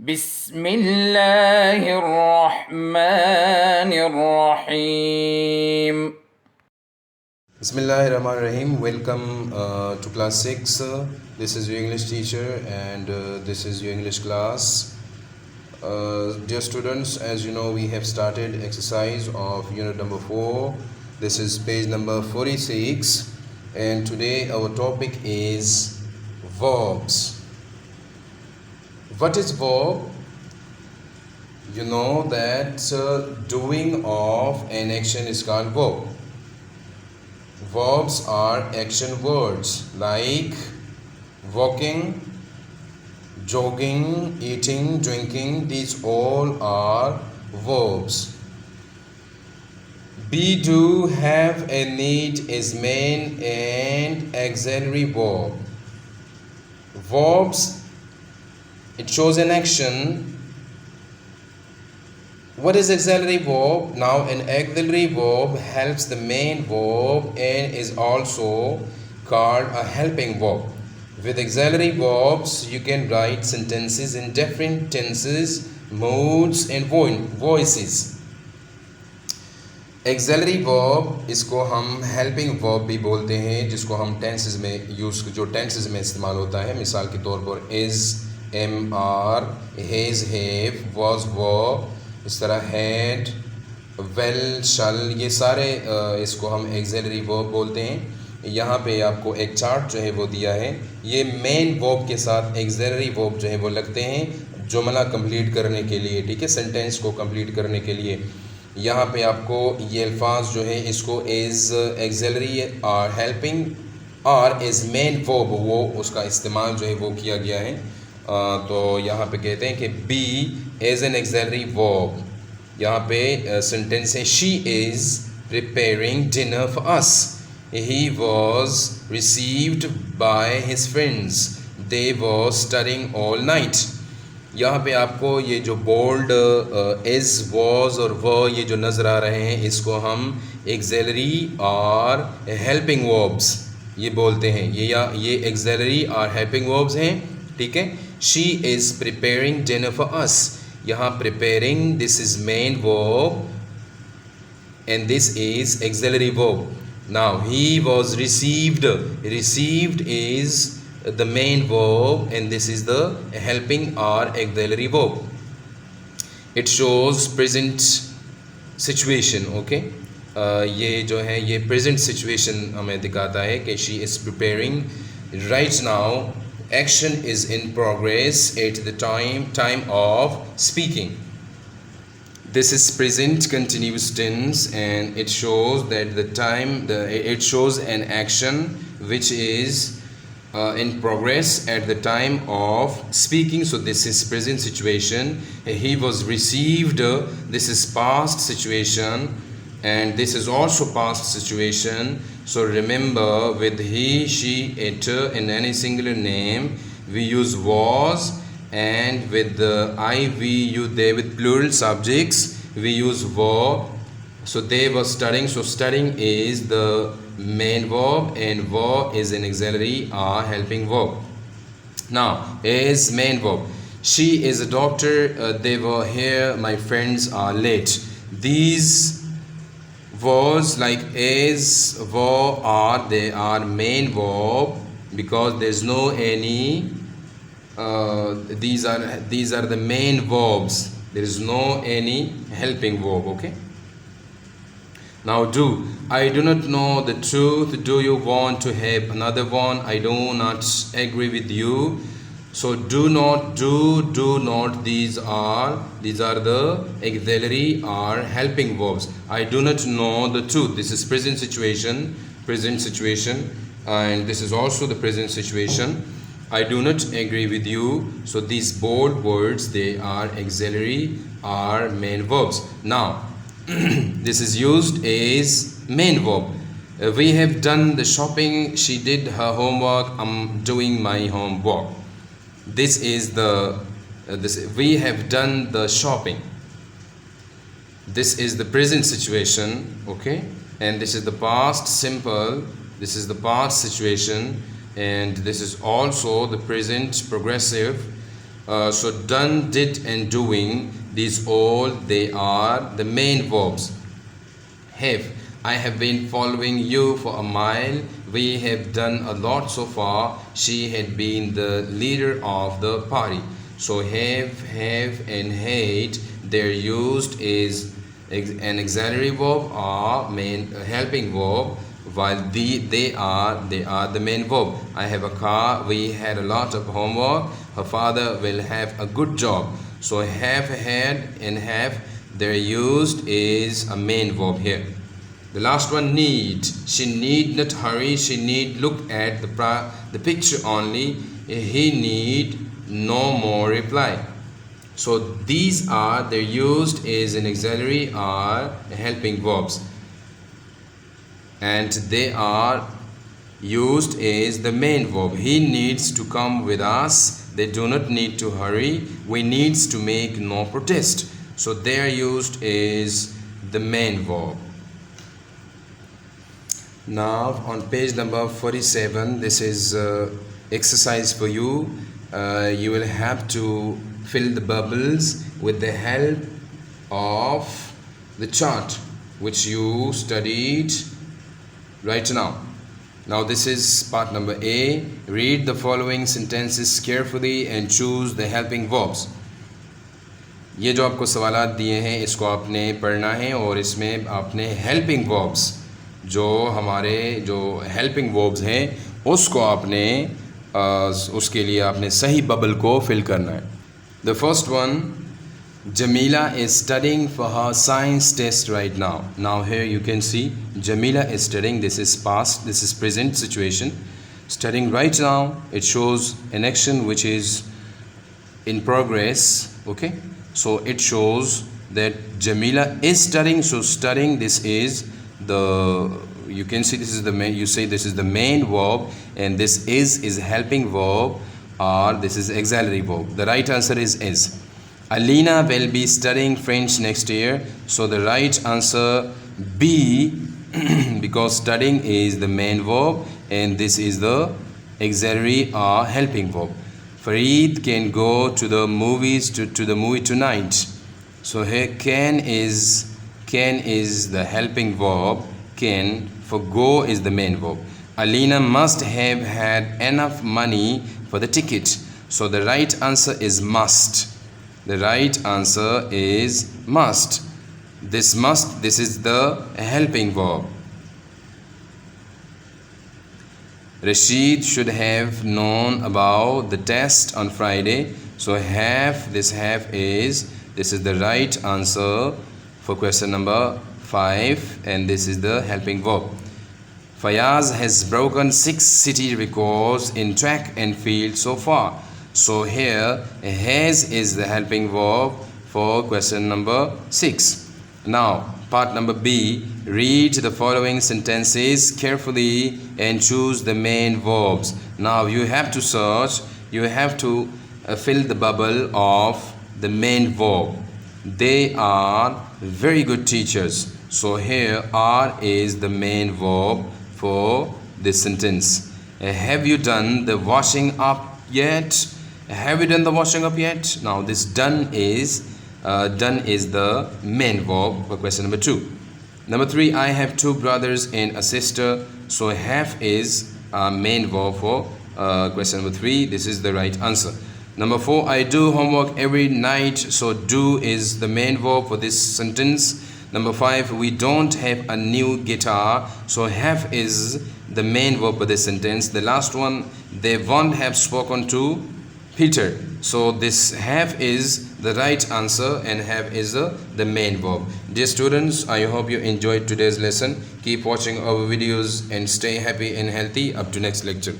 بسم الله الرحمن الرحيم. Bismillahirrahmanirrahim. Welcome to class 6. This is your English teacher and this is your English class. Dear students, as you know, we have started exercise of unit number 4. This is page number 46 and today our topic is verbs. What is verb? You know that doing of an action is called verb. Verbs are action words like walking, jogging, eating, drinking. These all are verbs. Be, do, have, and need is main and auxiliary verb. Verbs, it shows an action. What is auxiliary verb? Now an auxiliary verb helps the main verb and is also called a helping verb. With auxiliary verbs you can write sentences in different tenses, moods and voices. Auxiliary verb इसको हम helping verb भी बोलते हैं, जिसको हम tenses में use जो tenses में इस्तेमाल होता है. मिसाल के तौर पर is, am, are, has, have, was, were, इस तरह had, well, shall, ये सारे इसको हम auxiliary verb बोलते हैं. यहाँ पे आपको एक चार्ट जो है वो दिया है. ये मेन verb के साथ auxiliary verb जो है वो लगते हैं जुमला कंप्लीट करने के लिए, ठीक है, सेंटेंस को कंप्लीट करने के लिए. यहाँ पे आपको ये अल्फाज जो है इसको एज auxiliary और हेल्पिंग और एज मेन verb वो उसका इस्तेमाल जो है वो किया गया है. तो यहाँ पे कहते हैं कि be as an auxiliary verb. यहाँ पे सेंटेंस है she is preparing dinner for us. He was received by his friends. They was studying all night. यहाँ पे आपको ये जो बोल्ड इज़, वॉज और व ये जो नज़र आ रहे हैं इसको हम auxiliary और हेल्पिंग वर्ब्स ये बोलते हैं. ये auxiliary और हेल्पिंग वर्ब्स हैं, ठीक है. She is preparing dinner for us. यहाँ preparing this is main verb and this is auxiliary verb. Now he was received. Received is the main verb and this is the helping or auxiliary verb. It shows present situation. Okay, ये जो है ये present situation हमें दिखाता है कि she is preparing right now. Action is in progress at the time of speaking. This is present continuous tense and it shows that it shows an action which is in progress at the time of speaking. So this is present situation. He was received. This is past situation and this is also past situation. So remember, with he, she, it in any singular name we use was, and with the I, we, you, they with plural subjects we use were. So they were studying. So studying is the main verb and were is an auxiliary or helping verb. Now is main verb. She is a doctor. They were here. My friends are late. These words like is, were, are, they are main verb because there's no any these are the main verbs. There is no any helping verb. Okay, now do. I do not know the truth. Do you want to have another one? I do not agree with you. So do not, do not, these are the auxiliary or helping verbs. I do not know the truth. This is present situation, and this is also the present situation. I do not agree with you. So these bold words, they are auxiliary or main verbs. Now this is used as main verb. We have done the shopping. She did her homework. I'm doing my homework. This is we have done the shopping. This is the present situation, okay, and this is the past simple. This is the past situation and this is also the present progressive. So done, did and doing, these all, they are the main verbs. Have, I have been following you for a mile. We have done a lot so far. She had been the leader of the party. So have and had, they're used is an auxiliary verb or main helping verb, while they are the main verb. I have a car. We had a lot of homework. Her father will have a good job. So have, had and have, they're used is a main verb here. The last one, need. She need not hurry. She need look at the picture only. He need no more reply. So these are, they're used as an auxiliary or helping verbs, and they are used as the main verb. He needs to come with us. They do not need to hurry. We needs to make no protest. So they are used as the main verb. Now on page number 47, this is exercise for you. You will have to fill the bubbles with the help of the chart which you studied right now. Now this is part number A. Read the following sentences carefully and choose the helping verbs. ये जो आपको सवालात दिए हैं इसको आपने पढ़ना है और इसमें आपने हेल्पिंग वर्ब्स, जो हमारे जो हेल्पिंग वर्ब्स हैं उसको आपने उसके लिए आपने सही बबल को फिल करना है. The first one, Jamila is studying for her science test right now. Now here you can see Jamila is studying. This is past, this is present situation. Studying right now, it shows an action which is in progress. Okay, so it shows that Jamila is studying. So studying, this is the, you can see this is the main, you say this is the main verb, and this is helping verb, or this is auxiliary verb. The right answer is. Alina will be studying French next year. So the right answer B, because studying is the main verb and this is the auxiliary or helping verb. Fareed can go to the movies to the movie tonight. So here can is the helping verb. Can, for go is the main verb. Alina must have had enough money for the ticket. So the right answer is must. The right answer is must. This must, this is the helping verb. Rashid should have known about the test on Friday. So have, this have is, this is the right answer for question number 5, and this is the helping verb. Fayaz has broken 6 city records in track and field so far. So here has is the helping verb for question number 6. Now part number B, read the following sentences carefully and choose the main verbs. Now you have to search, you have to fill the bubble of the main verb. They are very good teachers. So here are is the main verb for this sentence. Have you done the washing up yet? Have you done the washing up yet? Now this done is the main verb for question number 2. Number 3, I have 2 brothers and a sister. So have is main verb for question number 3. This is the right answer. Number 4, I do homework every night. So do is the main verb for this sentence. Number 5, we don't have a new guitar. So have is the main verb for this sentence. The last one, they won't have spoken to Peter. So this have is the right answer and have is the main verb. Dear students, I hope you enjoyed today's lesson. Keep watching our videos and stay happy and healthy. Up to next lecture.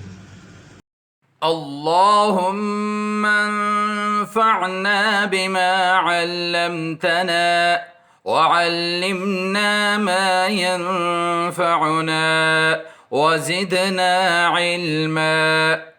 اللهم انفعنا بما علمتنا وعلمنا ما ينفعنا وزدنا علما.